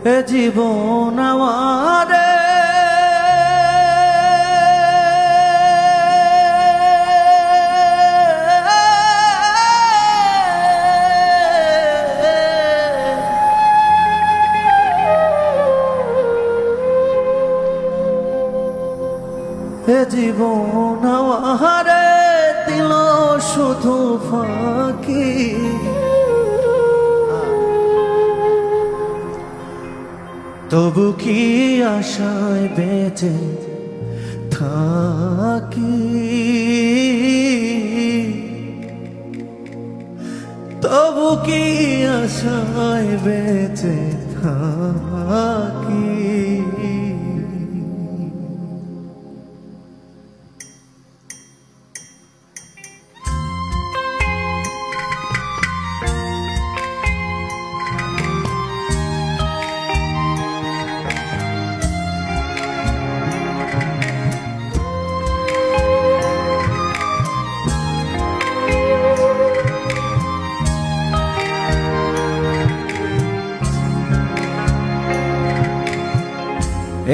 এ জীবন আমারে এ জীবন আমারে দিল শুধু ফাঁকি তবু কি আশায় বেঁচে থাকি তবু কি আশায় বেঁচে থাকি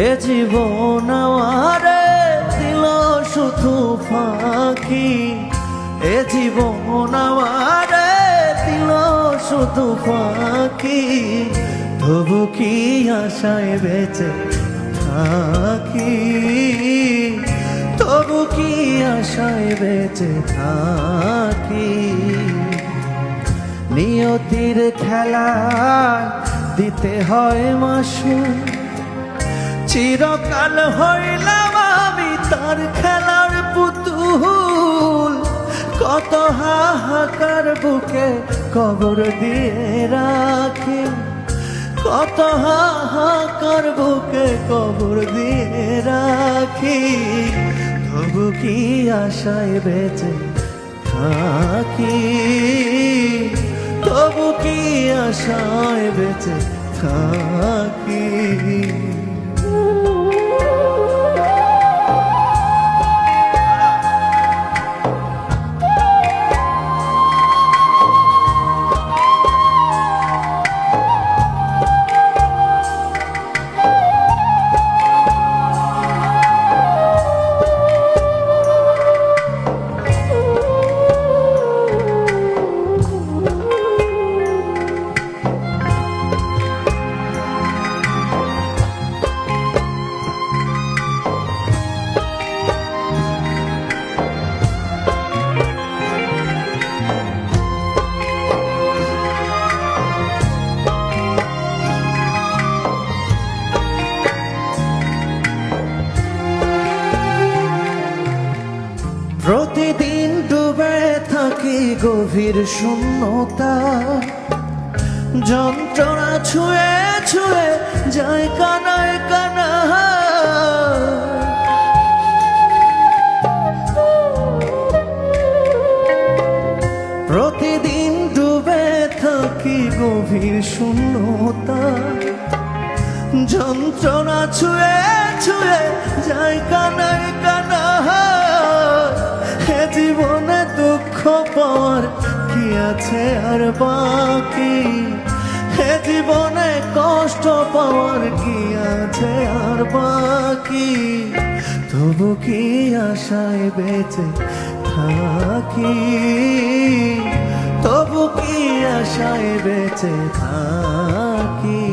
এ জীবন আমারে দিল শুধু ফাঁকি এ জীবন আমারে দিল শুধু ফাঁকি তবু কি আশায় বেঁচে থাকি তবু কি আশায় বেঁচে থাকি নিয়তির খেলায় দিতে হয় মাসুল চিরকাল হইলাম আমি তার খেলার পুতুল কত হাহাকার বুকে কবর দিয়ে রাখি কত হাহাকার বুকে কবর দিয়ে রাখি তবু কি আশায় বেঁচে থাকি তবু কি আশায় বেঁচে থাকি প্রতিদিন ডুবে থাকি গভীর শূন্যতা যন্ত্রণা ছুঁয়ে ছুঁয়ে যায় কানায় কানা প্রতিদিন ডুবে থাকি গভীর শূন্যতা যন্ত্রণা ছুঁয়ে ছুঁয়ে যায় কানায় কানা জীবনে দুঃখ পাওয়ার কি আছে আর বাকি হে জীবনে কষ্ট পাওয়ার কি আছে আর বাকি তবু কি আশায় বেঁচে থাকি তবু কি আশায় বেঁচে থাকি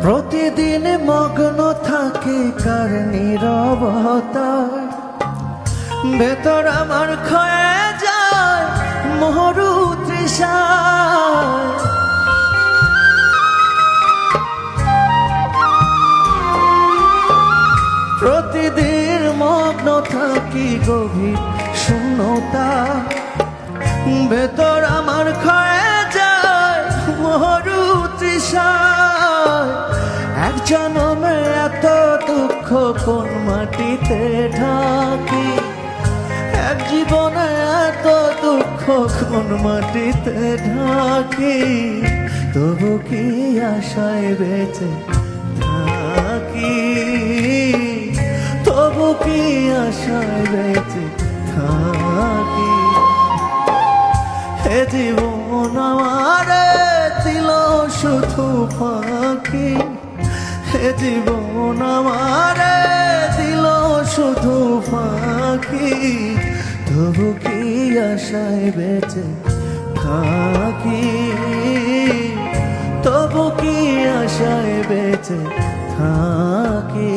প্রতিদিন মগ্ন থাকে কার নীরবতায় ভেতর আমার ক্ষয়ে যায় মরু তৃষায় প্রতিদিন মগ্ন মগ্ন থাকি গভীর শূন্যতা, ভেতর আমার ক্ষয়ে যায় মরু তৃষায়। এক জনমে এত দুঃখ কোন মাটিতে ঢাকি, এক জীবনে এত দুঃখ কোন মাটিতে ঢাকি। তবু কি আশায় বেঁচে থাকি, তবু কি আশায় বেঁচে থাকি। হে জীবন আমারে দিল শুধু ফাঁকি, হে জীবন আমারে দিল শুধু ফাঁকি। তবু কি আশায় বেঁচে থাকি, তবু কি আশায় বেঁচে থাকি।